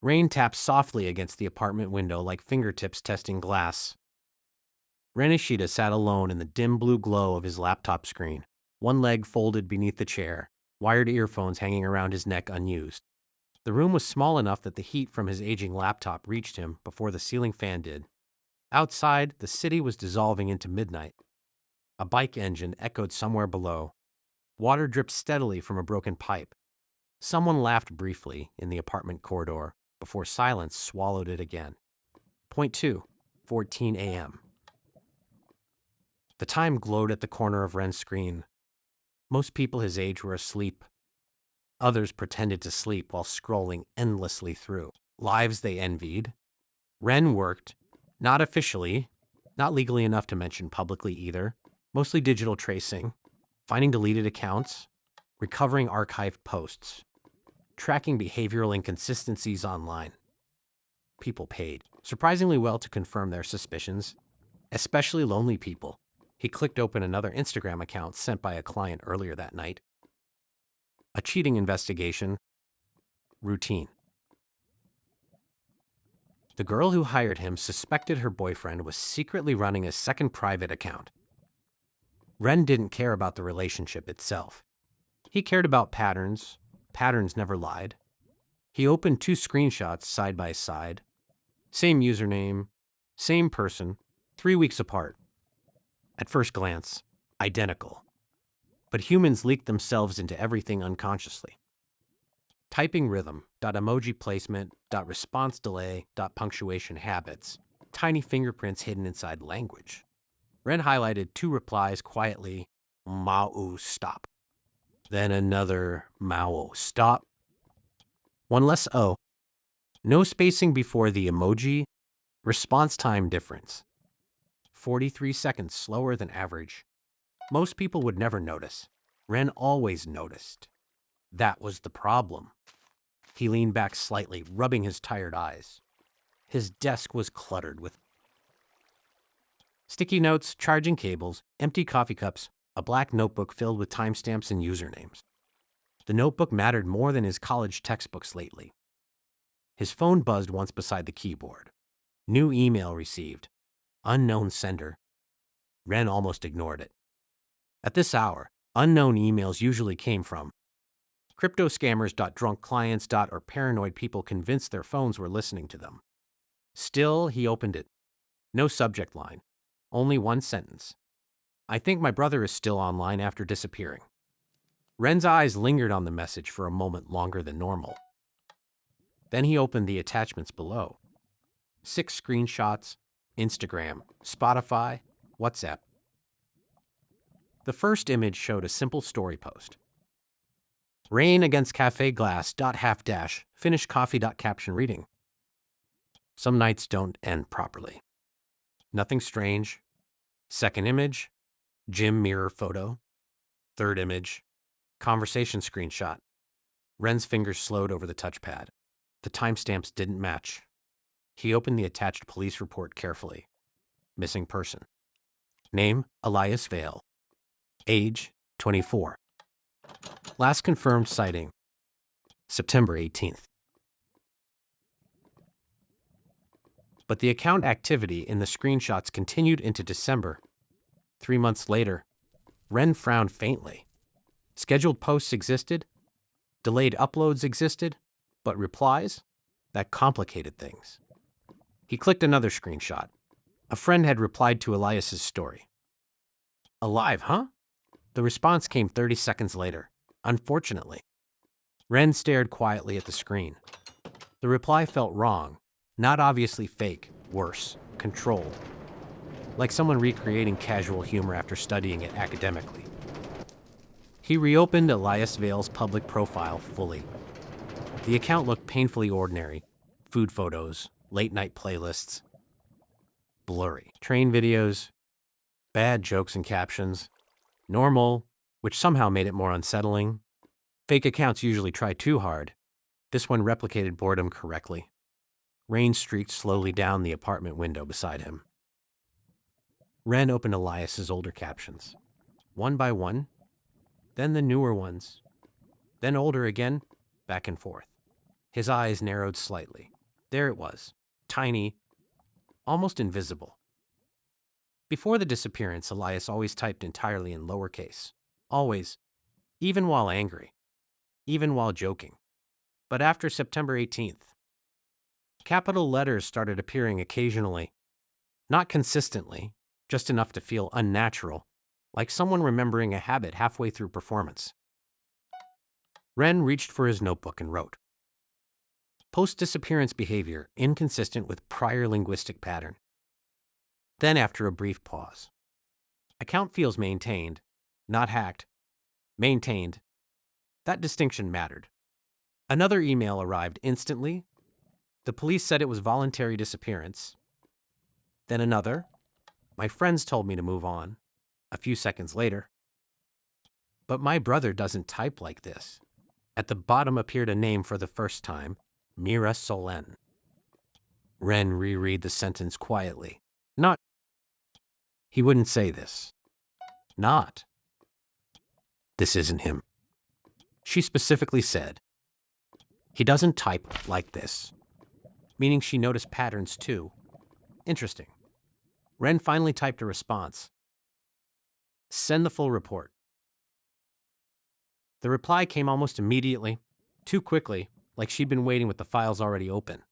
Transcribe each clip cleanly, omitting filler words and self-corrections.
Rain tapped softly against the apartment window like fingertips testing glass. Ren Ishida sat alone in the dim blue glow of his laptop screen, one leg folded beneath the chair, wired earphones hanging around his neck unused. The room was small enough that the heat from his aging laptop reached him before the ceiling fan did. Outside, the city was dissolving into midnight. A bike engine echoed somewhere below. Water dripped steadily from a broken pipe. Someone laughed briefly in the apartment corridor before silence swallowed it again. Point 2, 14 a.m. The time glowed at the corner of Ren's screen. Most people his age were asleep. Others pretended to sleep while scrolling endlessly through lives they envied. Ren worked, not officially, not legally enough to mention publicly either, mostly digital tracing, finding deleted accounts, recovering archived posts, tracking behavioral inconsistencies online. People paid surprisingly well to confirm their suspicions, especially lonely people. He clicked open another Instagram account sent by a client earlier that night. A cheating investigation. Routine. The girl who hired him suspected her boyfriend was secretly running a second private account. Ren didn't care about the relationship itself. He cared about patterns. Patterns never lied. He opened 2 screenshots side by side. Same username, same person, 3 weeks apart. At first glance, identical. But humans leak themselves into everything unconsciously. Typing rhythm, emoji placement, response delay, punctuation habits, tiny fingerprints hidden inside language. Ren highlighted 2 replies quietly, Mao stop. Then another Mao stop. One less O. No spacing before the emoji. Response time difference. 43 seconds slower than average. Most people would never notice. Ren always noticed. That was the problem. He leaned back slightly, rubbing his tired eyes. His desk was cluttered with sticky notes, charging cables, empty coffee cups, a black notebook filled with timestamps and usernames. The notebook mattered more than his college textbooks lately. His phone buzzed once beside the keyboard. New email received. Unknown sender. Ren almost ignored it. At this hour, unknown emails usually came from crypto scammers, drunk clients, or paranoid people convinced their phones were listening to them. Still, he opened it. No subject line. Only one sentence. I think my brother is still online after disappearing. Ren's eyes lingered on the message for a moment longer than normal. Then he opened the attachments below. 6 screenshots, Instagram, Spotify, WhatsApp. The first image showed a simple story post. Rain against cafe glass, half dash, finish coffee, caption reading. Some nights don't end properly. Nothing strange. Second image, gym mirror photo. Third image, conversation screenshot. Ren's fingers slowed over the touchpad. The timestamps didn't match. He opened the attached police report carefully. Missing person. Name, Elias Vale. Age, 24. Last confirmed sighting, September 18th. But the account activity in the screenshots continued into December. 3 months later, Ren frowned faintly. Scheduled posts existed, delayed uploads existed, but replies? That complicated things. He clicked another screenshot. A friend had replied to Elias's story. Alive, huh? The response came 30 seconds later, unfortunately. Ren stared quietly at the screen. The reply felt wrong, not obviously fake, worse, controlled. Like someone recreating casual humor after studying it academically. He reopened Elias Vale's public profile fully. The account looked painfully ordinary. Food photos, late-night playlists. Blurry. Train videos. Bad jokes and captions. Normal, which somehow made it more unsettling. Fake accounts usually try too hard. This one replicated boredom correctly. Rain streaked slowly down the apartment window beside him. Ren opened Elias's older captions. One by one, then the newer ones, then older again, back and forth. His eyes narrowed slightly. There it was, tiny, almost invisible. Before the disappearance, Elias always typed entirely in lowercase. Always, even while angry, even while joking. But after September 18th, capital letters started appearing occasionally, not consistently, just enough to feel unnatural, like someone remembering a habit halfway through performance. Ren reached for his notebook and wrote, "Post-disappearance behavior inconsistent with prior linguistic pattern." Then, after a brief pause, "Account feels maintained, not hacked. Maintained." That distinction mattered. Another email arrived instantly. The police said it was voluntary disappearance. Then another. "My friends told me to move on." A few seconds later. "But my brother doesn't type like this." At the bottom appeared a name for the first time, Mira Solen. Ren reread the sentence quietly. Not. He wouldn't say this. Not. This isn't him. She specifically said, "He doesn't type like this." Meaning she noticed patterns too. Interesting. Ren finally typed a response. "Send the full report." The reply came almost immediately, too quickly, like she'd been waiting with the files already open.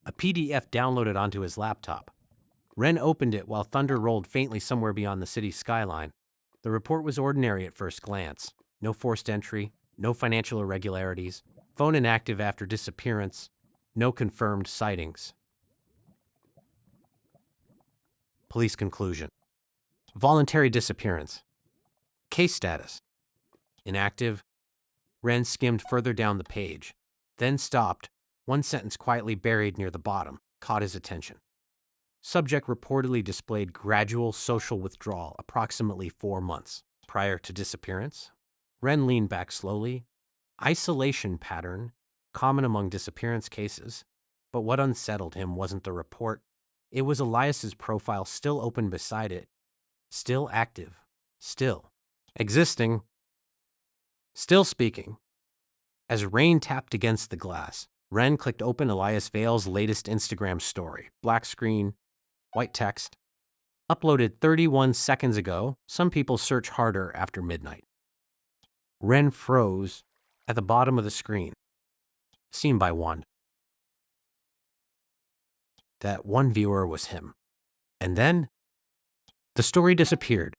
A PDF downloaded onto his laptop. Ren opened it while thunder rolled faintly somewhere beyond the city's skyline. The report was ordinary at first glance. No forced entry, no financial irregularities, phone inactive after disappearance, no confirmed sightings. Police conclusion. Voluntary disappearance. Case status. Inactive. Ren skimmed further down the page, then stopped. One sentence quietly buried near the bottom caught his attention. Subject reportedly displayed gradual social withdrawal approximately 4 months prior to disappearance. Ren leaned back slowly. Isolation pattern, common among disappearance cases. But what unsettled him wasn't the report. It was Elias's profile still open beside it, still active, still existing, still speaking. As rain tapped against the glass, Ren clicked open Elias Vale's latest Instagram story. Black screen, white text. Uploaded 31 seconds ago. Some people search harder after midnight. Ren froze at the bottom of the screen. Seen by one. That one viewer was him. And then the story disappeared.